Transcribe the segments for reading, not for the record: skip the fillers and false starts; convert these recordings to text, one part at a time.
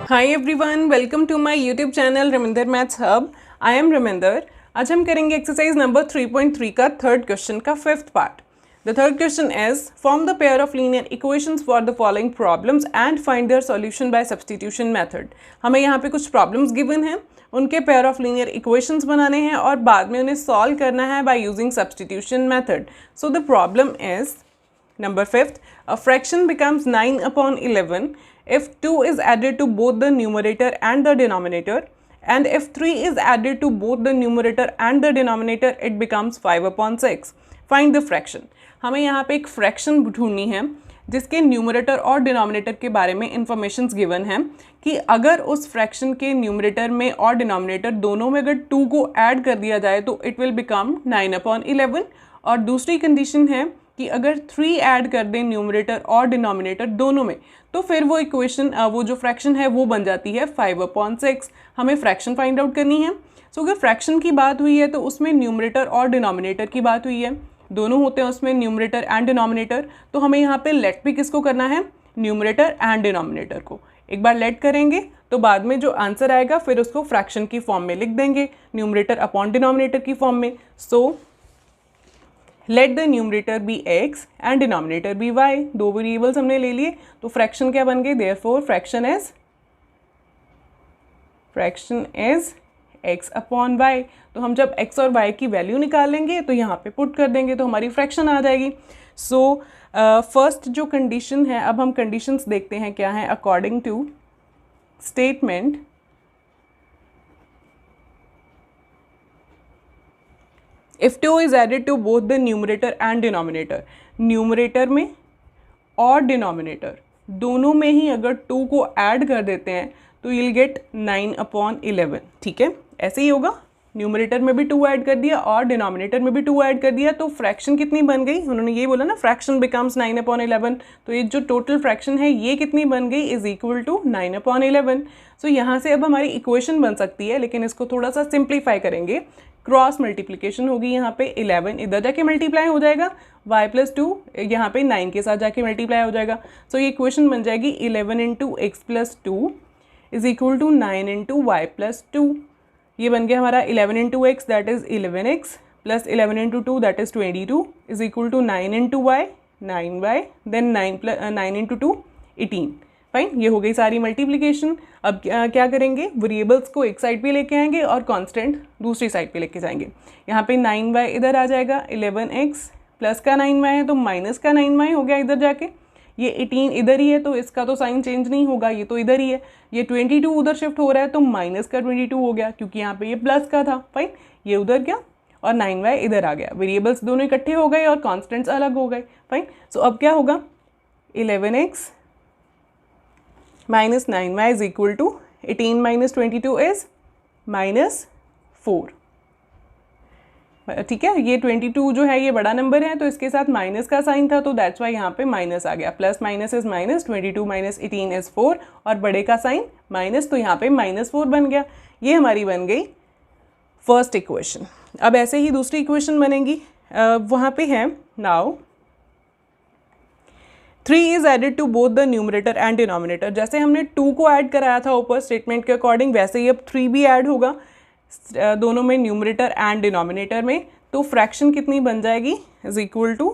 Hi everyone, welcome to my YouTube channel Raminder maths hub. I am Raminder. आज हम करेंगे exercise number 3.3 का third question का fifth part. The third question is form the pair of linear equations for the following problems and find their solution by substitution method. हमें यहाँ पे कुछ problems given हैं, उनके पेयर ऑफ लीनियर इक्वेशंस बनाने हैं और बाद में उन्हें सॉल्व करना है by using substitution method. So the problem is Number fifth, a fraction becomes 9/11 if 2 is added to both the numerator and the denominator, and if 3 is added to both the numerator and the denominator, it becomes 5/6. Find the fraction. हमें यहाँ पे एक fraction ढूंढनी है जिसके numerator और denominator के बारे में इंफॉर्मेशंस गिवन हैं कि अगर उस फ्रैक्शन के न्यूमरेटर में और डिनोमिनेटर दोनों में अगर 2 को ऐड कर दिया जाए तो इट विल बिकम 9/11। और दूसरी कंडीशन है कि अगर 3 ऐड कर दें न्यूमरेटर और डिनोमिनेटर दोनों में तो फिर वो इक्वेशन वो जो फ्रैक्शन है वो बन जाती है 5/6। हमें फ्रैक्शन फाइंड आउट करनी है। सो अगर फ्रैक्शन की बात हुई है तो उसमें न्यूमरेटर और डिनोमिनेटर की बात हुई है, दोनों होते हैं उसमें न्यूमरेटर एंड डिनोमिनेटर। तो हमें यहाँ पे लेट भी किसको करना है, न्यूमरेटर एंड डिनोमिनेटर को। एक बार लेट करेंगे तो बाद में जो आंसर आएगा फिर उसको फ्रैक्शन की फॉर्म में लिख देंगे, न्यूमरेटर अपॉन डिनोमिनेटर की फॉर्म में। So let the numerator be x and denominator be y। दो वेरिएबल्स हमने ले लिए तो फ्रैक्शन क्या बन गई, therefore fraction is x upon y। तो हम जब x और y की वैल्यू निकालेंगे तो यहाँ पे पुट कर देंगे तो हमारी फ्रैक्शन आ जाएगी। सो फर्स्ट जो कंडीशन है, अब हम कंडीशंस देखते हैं क्या है। According to statement if 2 is added to both the numerator and denominator, numerator में और डिनोमिनेटर दोनों में ही अगर 2 को ऐड कर देते हैं तो you'll get 9/11। ठीक है, ऐसे ही होगा। न्यूमरेटर में भी 2 ऐड कर दिया और डिनोमिनेटर में भी 2 ऐड कर दिया तो फ्रैक्शन कितनी बन गई, उन्होंने ये बोला ना फ्रैक्शन बिकम्स 9/11। तो ये जो टोटल फ्रैक्शन है ये कितनी बन गई, इज इक्वल टू 9/11। सो यहाँ से अब हमारी इक्वेशन बन सकती है, लेकिन इसको थोड़ा सा सिंप्लीफाई करेंगे। क्रॉस मल्टीप्लिकेशन होगी, यहाँ पे 11 इधर जाके मल्टीप्लाई हो जाएगा, y+2 यहाँ पे 9 के साथ जाके मल्टीप्लाई हो जाएगा। सो ये इक्वेशन बन जाएगी 11 × x+2 is equal to 9 × y+2। ये बन गया हमारा 11 × x that is 11x plus 11 × 2 that is 22 is equal to 9 × y 9y then 9 × 2 18। Fine, ये हो गई सारी मल्टीप्लिकेशन। अब क्या करेंगे, वेरिएबल्स को एक साइड पे लेके आएंगे और कांस्टेंट दूसरी साइड पे लेके जाएंगे। यहाँ पे 9y इधर आ जाएगा, 11x प्लस का 9y है तो माइनस का 9y हो गया इधर जाके। ये 18 इधर ही है तो इसका तो साइन चेंज नहीं होगा, ये तो इधर ही है। ये 22 उधर शिफ्ट हो रहा है तो माइनस का 22 हो गया क्योंकि यहाँ पे ये प्लस का था। फाइन, ये उधर गया और 9y इधर आ गया। वेरिएबल्स दोनों इकट्ठे हो गए और कॉन्स्टेंट्स अलग हो गए। फाइन, सो अब क्या होगा, 11x minus 9y is equal to 18 minus 22 is -4। ठीक है, ये 22 जो है ये बड़ा नंबर है तो इसके साथ माइनस का साइन था तो दैट्स वाई यहाँ पे माइनस आ गया। Plus minus is minus, 22 minus 18 is 4 और बड़े का साइन माइनस तो यहाँ पे -4 बन गया। ये हमारी बन गई फर्स्ट इक्वेशन। अब ऐसे ही दूसरी इक्वेशन बनेगी, वहाँ पे है now 3 is added to both the numerator and denominator। जैसे हमने 2 को ऐड कराया था ऊपर स्टेटमेंट के अकॉर्डिंग, वैसे ही अब 3 भी ऐड होगा दोनों में, न्यूमरेटर एंड डिनोमिनेटर में। तो फ्रैक्शन कितनी बन जाएगी, is equal to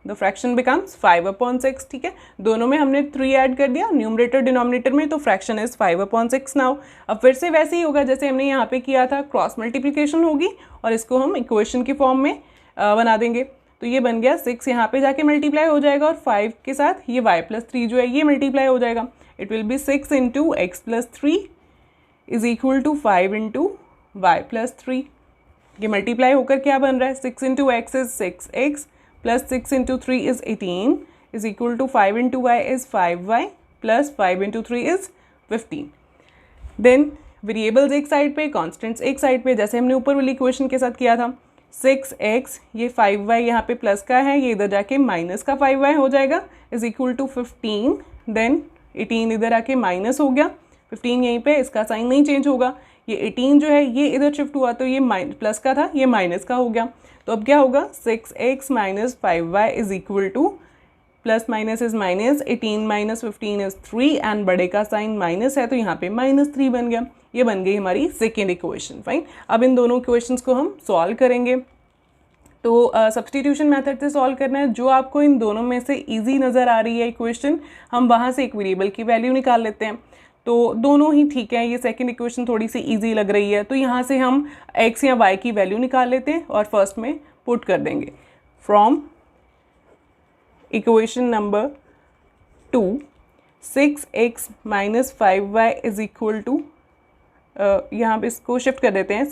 the fraction becomes 5/6। ठीक है, दोनों में हमने 3 ऐड कर दिया न्यूमरेटर डिनोमिनेटर में तो फ्रैक्शन इज 5/6 नाउ। अब फिर से वैसे ही होगा जैसे हमने यहाँ पे किया था, क्रॉस मल्टीप्लिकेशन होगी और इसको हम इक्वेशन की फॉर्म में बना देंगे। तो ये बन गया 6 यहाँ पे जाके मल्टीप्लाई हो जाएगा और 5 के साथ ये y+3 जो है ये मल्टीप्लाई हो जाएगा। It will be 6 × x+3 is equal to 5 × y+3। ये मल्टीप्लाई होकर क्या बन रहा है, 6 × x is 6x plus 6 × 3 is 18 is equal to 5 × y is 5y plus 5 × 3 is 15। Then variables एक साइड पे, कॉन्स्टेंट्स एक साइड पे, जैसे हमने ऊपर वाली इक्वेशन के साथ किया था। 6x ये 5y यहाँ पे प्लस का है, ये इधर जाके माइनस का 5y हो जाएगा इज इक्वल टू 15। देन 18 इधर आके माइनस हो गया, 15 यहीं पे, इसका साइन नहीं चेंज होगा। ये 18 जो है ये इधर शिफ्ट हुआ तो ये प्लस का था, ये माइनस का हो गया। तो अब क्या होगा, 6x - 5y is equal two plus minus is minus, 18 minus 15 is 3 and बड़े का साइन माइनस है तो यहाँ पे -3 बन गया। ये बन गई हमारी सेकेंड इक्वेशन। फाइन, अब इन दोनों इक्वेशंस को हम सॉल्व करेंगे। तो सब्सटीट्यूशन मेथड से सॉल्व करना है। जो आपको इन दोनों में से इजी नज़र आ रही है इक्वेशन, हम वहाँ से एक वेरिएबल की वैल्यू निकाल लेते हैं। तो दोनों ही ठीक है। ये सेकंड इक्वेशन थोड़ी सी इजी लग रही है, तो यहाँ से हम x या y की वैल्यू निकाल लेते हैं और फर्स्ट में पुट कर देंगे। From equation number 2, 6x minus 5y is equal to, यहाँ पे इसको शिफ्ट कर देते हैं,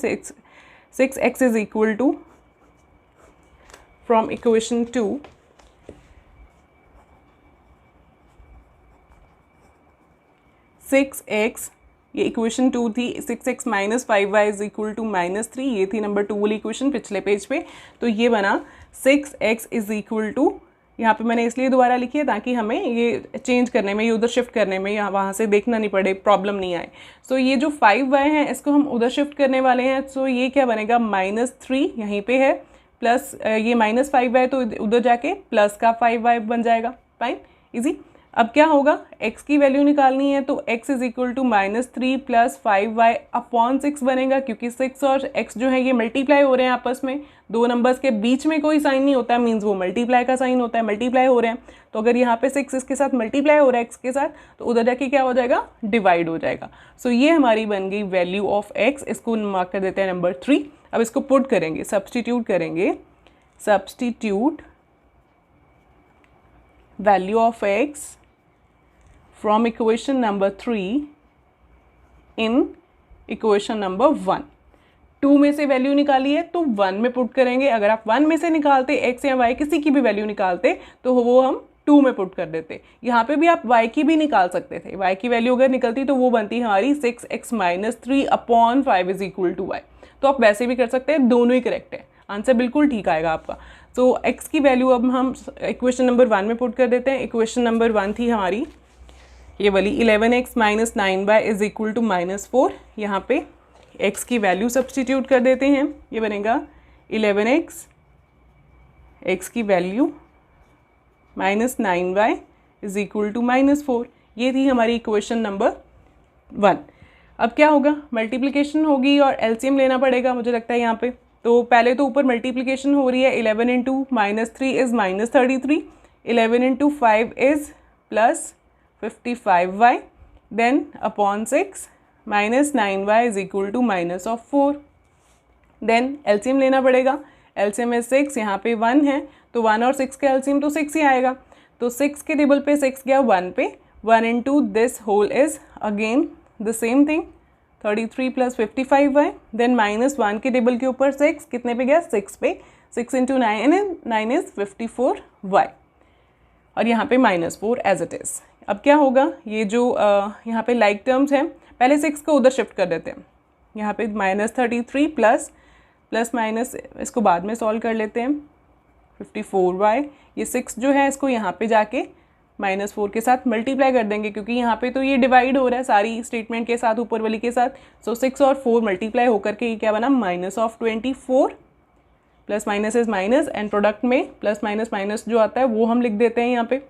6x is equal to, from equation 2 6x, ये इक्वेशन 2 थी, 6x minus 5y is equal to -3, ये थी नंबर 2 वाली इक्वेशन पिछले पेज पे। तो ये बना 6x इज इक्वल टू, यहाँ पे मैंने इसलिए दोबारा लिखी है ताकि हमें ये चेंज करने में, ये उधर शिफ्ट करने में या वहाँ से देखना नहीं पड़े, प्रॉब्लम नहीं आए। सो ये जो 5y है इसको हम उधर शिफ्ट करने वाले हैं। सो ये क्या बनेगा, -3 यहीं पे है, प्लस ये -5y तो उधर जाके प्लस का 5y बन जाएगा। Fine, easy. अब क्या होगा, x की वैल्यू निकालनी है तो x is equal to -3 plus 5y upon 6 बनेगा, क्योंकि 6 और x जो है ये मल्टीप्लाई हो रहे हैं आपस में। दो नंबर्स के बीच में कोई साइन नहीं होता, मीन्स वो मल्टीप्लाई का साइन होता है, मल्टीप्लाई हो रहे हैं। तो अगर यहाँ पे 6 इसके साथ मल्टीप्लाई हो रहा है x के साथ, तो उधर जाके क्या हो जाएगा, डिवाइड हो जाएगा। सो ये हमारी बन गई वैल्यू ऑफ x। इसको मार्क कर देते हैं नंबर 3। अब इसको पुट करेंगे, सब्सटीट्यूट करेंगे, substitute value of x from equation number 3 in equation number 1। 2 में से वैल्यू निकाली है तो 1 में पुट करेंगे। अगर आप 1 में से निकालते, x या y किसी की भी वैल्यू निकालते, तो वो हम 2 में पुट कर देते। यहाँ पे भी आप y की भी निकाल सकते थे। y की वैल्यू अगर निकलती तो वो बनती हमारी 6x minus 3 upon 5 is equal to y। तो आप वैसे भी कर सकते हैं, दोनों ही करेक्ट है, आंसर बिल्कुल ठीक आएगा आपका। तो x की वैल्यू अब हम इक्वेशन नंबर 1 में पुट कर देते हैं। इक्वेशन नंबर 1 थी हमारी ये वाली, 11x minus 9y is equal to -4। यहाँ पे x की वैल्यू सब्सटीट्यूट कर देते हैं, ये बनेगा 11x, x की value minus 9y is equal to -4। ये थी हमारी इक्वेशन नंबर 1। अब क्या होगा, मल्टीप्लिकेशन होगी और एलसीएम लेना पड़ेगा मुझे लगता है यहाँ पे। तो पहले तो ऊपर मल्टीप्लिकेशन हो रही है, 11 into -3 is -33, 11 into 5 is plus 55y, then upon 6 minus 9y is equal to -4। Then LCM लेना पड़ेगा, एलसीएम है 6, यहाँ पे 1 है, तो 1 और 6 का एलसीएम तो 6 ही आएगा। तो 6 के टेबल पे 6 गया 1 पे, 1 into this whole is again the same thing, 33 plus 55y, then -1 के टेबल के ऊपर 6 कितने पे गया, 6 पे, 6 इंटू 9 इज 54y, और यहाँ पे -4 एज इट इज़। अब क्या होगा, ये जो यहाँ पे लाइक टर्म्स हैं, पहले 6 को उधर शिफ्ट कर देते हैं। यहाँ पे -33 प्लस माइनस इसको बाद में सॉल्व कर लेते हैं, 54y, ये 6 जो है इसको यहाँ पे जाके -4 के साथ मल्टीप्लाई कर देंगे, क्योंकि यहाँ पे तो ये डिवाइड हो रहा है सारी स्टेटमेंट के साथ, ऊपर वाली के साथ। सो 6 और 4 मल्टीप्लाई होकर के ये क्या बना, -24, plus minus is minus, and product में प्लस माइनस जो आता है वो हम लिख देते हैं यहाँ पे।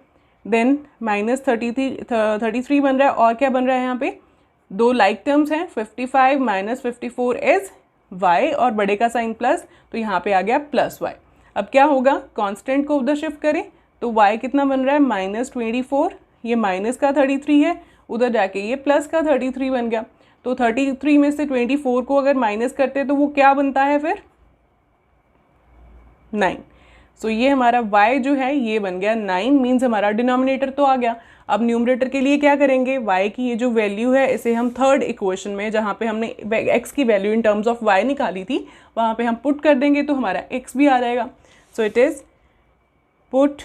देन -33 बन रहा है, और क्या बन रहा है यहाँ पे, दो लाइक टर्म्स हैं, 55 माइनस 54 इज y, और बड़े का साइन प्लस, तो यहाँ पे आ गया +y। अब क्या होगा, कांस्टेंट को उधर शिफ्ट करें तो y कितना बन रहा है, -24, ये माइनस का 33 है, उधर जाके ये प्लस का 33 बन गया। तो 33 में से 24 को अगर माइनस करते तो वो क्या बनता है फिर, 9। सो ये हमारा y जो है ये बन गया 9, मीन्स हमारा डिनोमिनेटर तो आ गया। अब न्यूमरेटर के लिए क्या करेंगे, y की ये जो वैल्यू है इसे हम थर्ड इक्वेशन में, जहाँ पे हमने x की value in terms of y निकाली थी, वहाँ पे हम पुट कर देंगे तो हमारा x भी आ जाएगा। So it is put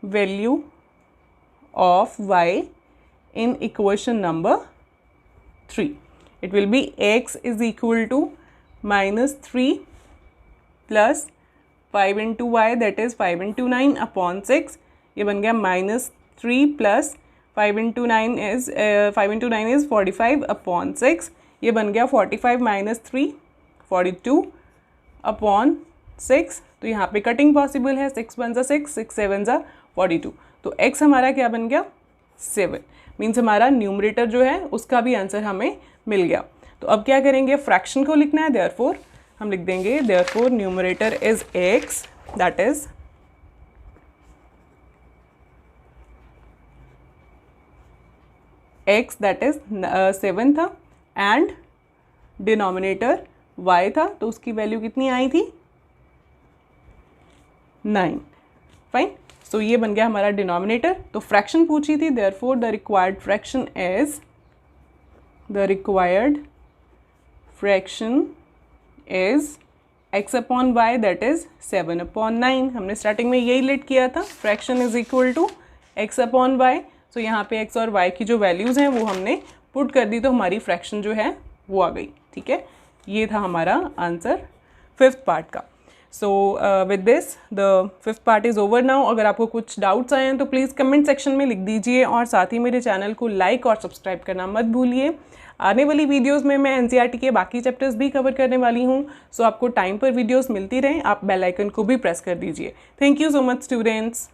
value of y in equation number 3. It will be x is equal to -3 plus 5 into y, that is 5 into 9 upon 6. ये बन गया -3 plus 5 into 9 is 45 upon 6. ये बन गया 45 minus 3 42 upon 6. तो यहाँ पे कटिंग पॉसिबल है, 6 1 6, 6 7 42। तो x हमारा क्या बन गया 7, मीन्स हमारा न्यूमरेटर जो है उसका भी आंसर हमें मिल गया। तो अब क्या करेंगे, फ्रैक्शन को लिखना है, देयरफॉर हम लिख देंगे therefore numerator is x, that is x that is 7 था एंड डिनोमिनेटर y था, तो उसकी वैल्यू कितनी आई थी 9। फाइन, सो ये बन गया हमारा डिनोमिनेटर। तो फ्रैक्शन पूछी थी, therefore the required fraction is x upon y that is 7/9। हमने स्टार्टिंग में यही लेट किया था, fraction is equal to x upon y। So यहाँ पे x और y की जो वैल्यूज़ हैं वो हमने पुट कर दी, तो हमारी फ्रैक्शन जो है वो आ गई। ठीक है, ये था हमारा आंसर 5th पार्ट का। So with this the 5th part is over now. अगर आपको कुछ डाउट्स आए हैं तो प्लीज़ कमेंट सेक्शन में लिख दीजिए, और साथ ही मेरे चैनल को लाइक और सब्सक्राइब करना मत भूलिए। आने वाली वीडियोस में मैं एनसीईआरटी के बाकी चैप्टर्स भी कवर करने वाली हूँ, सो आपको टाइम पर वीडियोस मिलती रहें, आप बेल आइकन को भी प्रेस कर दीजिए। Thank you so much students.